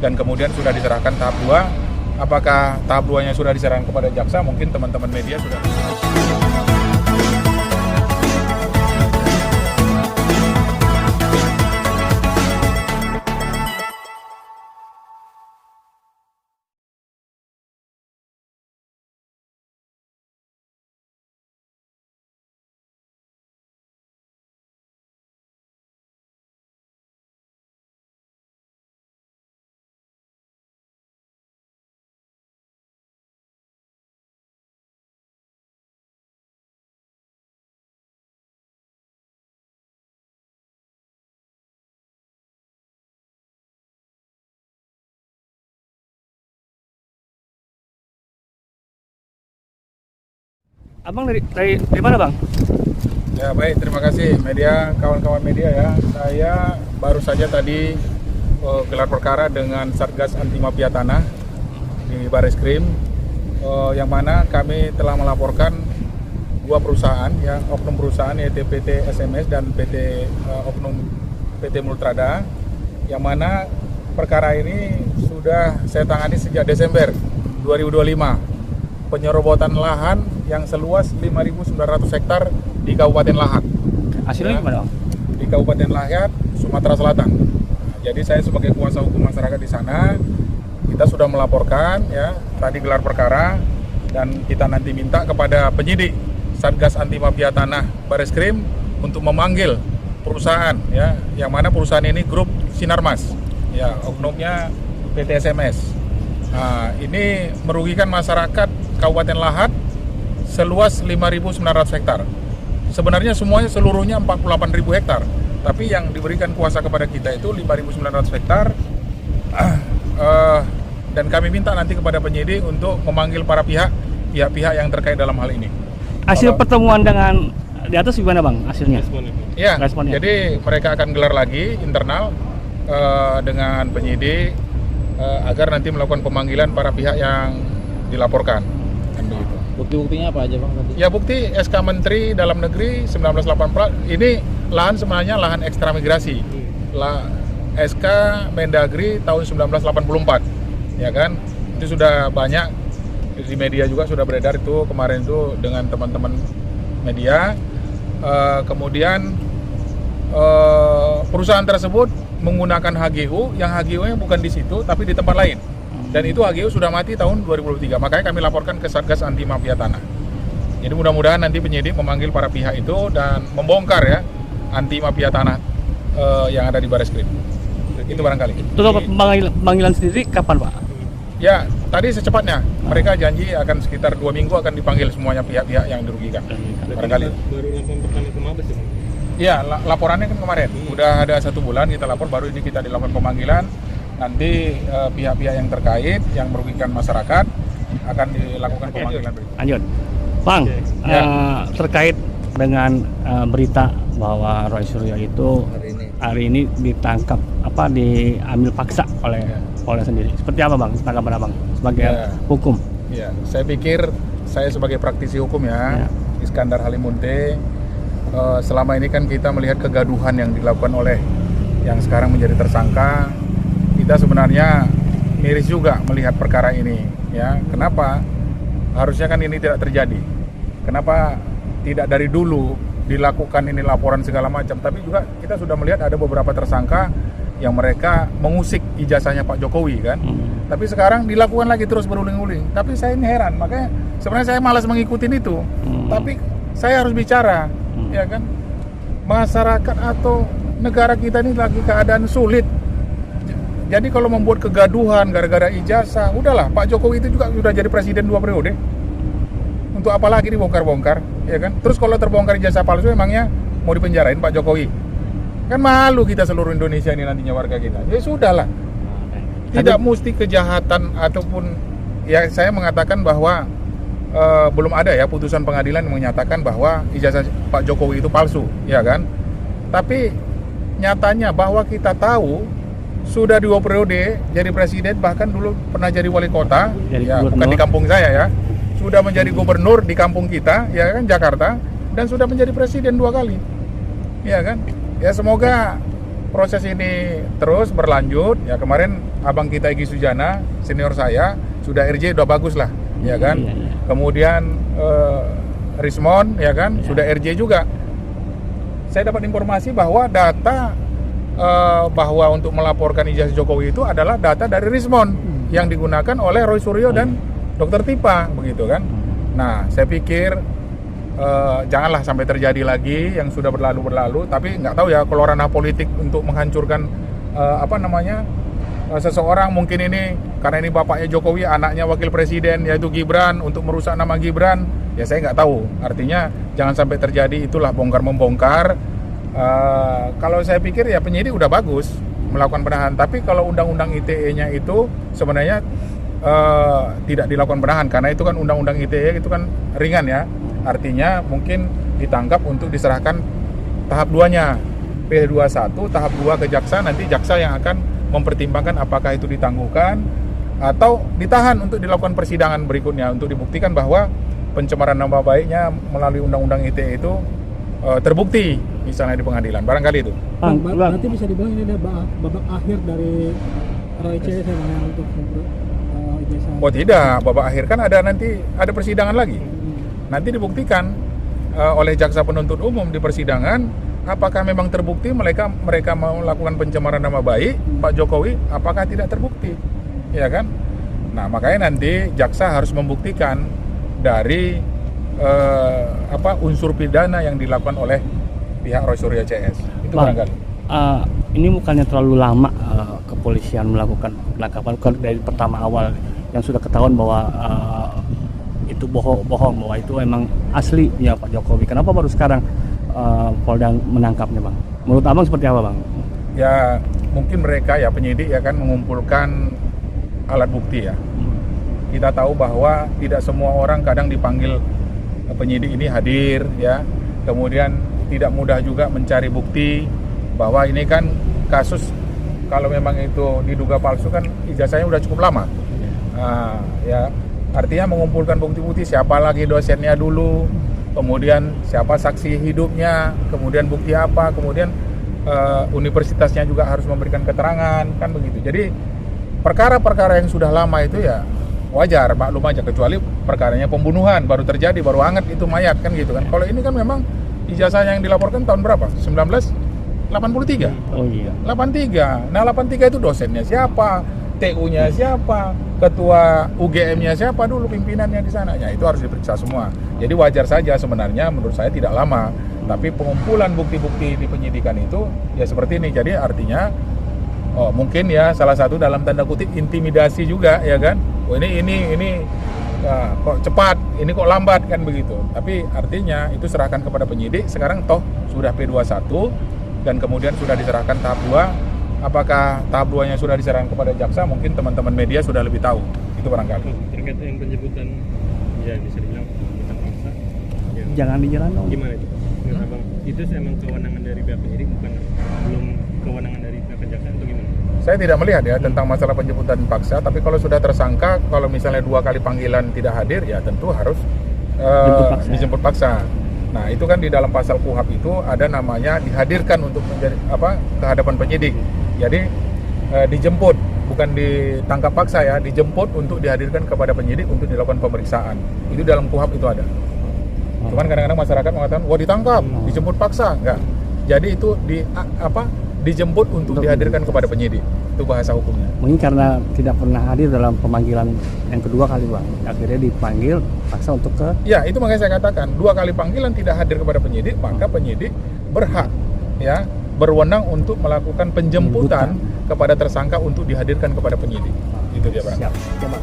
dan kemudian sudah diserahkan tahap 2. Apakah tahap 2-nya sudah diserahkan kepada jaksa? Mungkin teman-teman media sudah. Abang dari mana bang? Ya baik, terima kasih media, kawan-kawan media ya. Saya baru saja tadi gelar perkara dengan Satgas Anti Mafia Tanah di Bareskrim, yang mana kami telah melaporkan dua perusahaan, ya, oknum perusahaan yaitu PT SMS dan oknum PT Multrada, yang mana perkara ini sudah saya tangani sejak Desember 2025. Penyerobotan lahan yang seluas 5.900 hektar di Kabupaten Lahat. Hasilnya gimana bang? Di Kabupaten Lahat, Sumatera Selatan. Nah, jadi saya sebagai kuasa hukum masyarakat di sana, kita sudah melaporkan ya tadi gelar perkara, dan kita nanti minta kepada penyidik Satgas Anti Mafia Tanah Bareskrim untuk memanggil perusahaan ya, yang mana perusahaan ini grup Sinarmas ya, oknumnya PT SMS. Nah, ini merugikan masyarakat Kabupaten Lahat seluas 5.900 hektar. Sebenarnya semuanya seluruhnya 48.000 hektar, tapi yang diberikan kuasa kepada kita itu 5.900 hektar. Dan kami minta nanti kepada penyidik untuk memanggil para pihak-pihak yang terkait dalam hal ini. Hasil pertemuan dengan di atas gimana bang hasilnya? Ya, Responnya. jadi mereka akan gelar lagi internal dengan penyidik agar nanti melakukan pemanggilan para pihak yang dilaporkan. Bukti-buktinya apa aja bang tadi? Ya, bukti SK Menteri Dalam Negeri 1984, ini lahan sebenarnya lahan ekstra migrasi. SK Mendagri tahun 1984, ya kan? Itu sudah banyak di media juga sudah beredar itu kemarin itu dengan teman-teman media. Kemudian perusahaan tersebut menggunakan HGU, yang HGU-nya bukan di situ tapi di tempat lain. Dan itu HGU sudah mati tahun 2023, makanya kami laporkan ke Satgas Anti Mafia Tanah. Jadi mudah-mudahan nanti penyidik memanggil para pihak itu dan membongkar ya anti mafia tanah yang ada di Bareskrim. Itu barangkali. Itu pemanggilan sendiri kapan pak? Ya, tadi secepatnya. Mereka janji akan sekitar 2 minggu akan dipanggil semuanya pihak-pihak yang dirugikan. Barangkali. Baru laporan pertama ke Mabes ya bang? Iya, laporannya kan kemarin. Udah ada 1 bulan kita lapor, baru ini kita dilakukan pemanggilan. Nanti pihak-pihak yang terkait yang merugikan masyarakat akan dilakukan pemanggilan berikutnya. Lanjut, bang. Ya. Terkait dengan berita bahwa Roy Suryo itu hari ini ditangkap, diambil paksa oleh polres sendiri. Seperti apa bang? Tanggapan abang sebagai hukum? Ya, saya pikir saya sebagai praktisi hukum ya. Iskandar Halimunte. Selama ini kan kita melihat kegaduhan yang dilakukan oleh yang sekarang menjadi tersangka. Kita sebenarnya miris juga melihat perkara ini ya. Kenapa? Harusnya kan ini tidak terjadi. Kenapa tidak dari dulu dilakukan ini laporan segala macam? Tapi juga kita sudah melihat ada beberapa tersangka yang mereka mengusik ijazahnya Pak Jokowi kan. Tapi sekarang dilakukan lagi terus berulang-ulang. Tapi saya ini heran, makanya sebenarnya saya malas mengikuti itu. Tapi saya harus bicara, ya kan? Masyarakat atau negara kita ini lagi keadaan sulit. Jadi kalau membuat kegaduhan gara-gara ijazah, udahlah, Pak Jokowi itu juga sudah jadi presiden 2 periode. Untuk apa lagi dibongkar-bongkar, ya kan? Terus kalau terbongkar ijazah palsu, emangnya mau dipenjarain Pak Jokowi? Kan malu kita seluruh Indonesia ini nantinya warga kita. Ya sudahlah. Tidak mesti kejahatan ataupun, ya saya mengatakan bahwa belum ada ya putusan pengadilan yang menyatakan bahwa ijazah Pak Jokowi itu palsu, ya kan? Tapi nyatanya bahwa kita tahu sudah 2 periode jadi presiden, bahkan dulu pernah jadi wali kota, ya bukan di kampung saya ya, sudah menjadi gubernur di kampung kita, ya kan, Jakarta, dan sudah menjadi presiden 2 kali, ya kan? Ya semoga proses ini terus berlanjut, ya kemarin abang kita Egy Sujana, senior saya, sudah RJ udah bagus lah, ya kan. Iya, iya. Kemudian Rismon, ya kan, Iya. sudah RJ juga. Saya dapat informasi bahwa data bahwa untuk melaporkan ijazah Jokowi itu adalah data dari Rismon yang digunakan oleh Roy Suryo dan Dr. Tipa, begitu kan. Nah, saya pikir janganlah sampai terjadi lagi yang sudah berlalu, tapi nggak tahu ya kalau ranah politik untuk menghancurkan seseorang, mungkin ini karena ini bapaknya Jokowi, anaknya wakil presiden yaitu Gibran, untuk merusak nama Gibran, ya saya nggak tahu. Artinya jangan sampai terjadi itulah bongkar-membongkar. Kalau saya pikir ya penyidik udah bagus melakukan penahanan, tapi kalau undang-undang ITE-nya itu sebenarnya tidak dilakukan penahanan karena itu kan undang-undang ITE itu kan ringan ya. Artinya mungkin ditangkap untuk diserahkan tahap 2-nya, P21 tahap 2 ke jaksa, nanti jaksa yang akan mempertimbangkan apakah itu ditangguhkan atau ditahan untuk dilakukan persidangan berikutnya untuk dibuktikan bahwa pencemaran nama baiknya melalui undang-undang ITE itu terbukti misalnya di pengadilan, barangkali itu. Berarti bisa dibilang ini adalah babak akhir dari Roy CS yang untuk ijazah. Oh tidak, babak akhir kan ada persidangan lagi. Nanti dibuktikan oleh jaksa penuntut umum di persidangan apakah memang terbukti mereka melakukan pencemaran nama baik Pak Jokowi, apakah tidak terbukti, ya kan? Nah makanya nanti jaksa harus membuktikan dari unsur pidana yang dilakukan oleh pihak Roy Suryo CS. Itu barangkali. Ini bukannya terlalu lama kepolisian melakukan penangkapan dari pertama awal yang sudah ketahuan bahwa itu bohong bahwa itu emang aslinya Pak Jokowi. Kenapa baru sekarang Polda menangkapnya, Bang? Menurut Abang seperti apa, Bang? Ya mungkin mereka ya penyidik ya kan mengumpulkan alat bukti ya. Kita tahu bahwa tidak semua orang kadang dipanggil penyidik ini hadir ya. Kemudian tidak mudah juga mencari bukti bahwa ini kan kasus kalau memang itu diduga palsu kan ijazahnya udah cukup lama. Ya artinya mengumpulkan bukti-bukti siapa lagi dosennya dulu, kemudian siapa saksi hidupnya, kemudian bukti apa, kemudian universitasnya juga harus memberikan keterangan, kan begitu. Jadi perkara-perkara yang sudah lama itu ya wajar, maklum aja, kecuali perkaranya pembunuhan baru terjadi, baru hangat itu mayat kan gitu kan. Kalau ini kan memang ijazah yang dilaporkan tahun berapa? 1983. Oh iya. 83. Nah 83 itu dosennya siapa? TU-nya siapa? Ketua UGM-nya siapa dulu pimpinannya di sana? Ya itu harus diperiksa semua. Jadi wajar saja sebenarnya menurut saya tidak lama. Tapi pengumpulan bukti-bukti di penyidikan itu ya seperti ini. Jadi artinya mungkin ya salah satu dalam tanda kutip intimidasi juga ya kan. Oh ini kok cepat, ini kok lambat kan begitu. Tapi artinya itu serahkan kepada penyidik. Sekarang toh sudah P21 dan kemudian sudah diserahkan tahap 2. Apakah tahap 2-nya sudah diserahkan kepada jaksa? Mungkin teman-teman media sudah lebih tahu. Itu barangkali. Terkait yang penjemputan, ya bisa dibilang penjemputan paksa. Ya. Jangan dijalan dong. Gimana itu? Menurut Abang, itu emang kewenangan dari pihak penyidik, belum kewenangan dari pihak kejaksaan atau gimana? Saya tidak melihat ya tentang masalah penjemputan paksa. Tapi kalau sudah tersangka, kalau misalnya 2 kali panggilan tidak hadir, ya tentu harus dijemput paksa. Nah itu kan di dalam pasal KUHP itu ada namanya dihadirkan untuk menjadi kehadapan penyidik. Jadi dijemput, bukan ditangkap paksa ya, dijemput untuk dihadirkan kepada penyidik untuk dilakukan pemeriksaan. Itu dalam KUHP itu ada. Cuman kadang-kadang masyarakat mengatakan, wah ditangkap, dijemput paksa, enggak. Jadi itu dijemput untuk dihadirkan kepada penyidik. Itu bahasa hukumnya. Mungkin karena tidak pernah hadir dalam pemanggilan yang kedua kali, Bang. Akhirnya dipanggil paksa untuk ke. Ya itu makanya saya katakan 2 kali panggilan tidak hadir kepada penyidik, maka penyidik berhak ya berwenang untuk melakukan penjemputan kepada tersangka untuk dihadirkan kepada penyidik. Itu dia, Pak. Siap. Coba.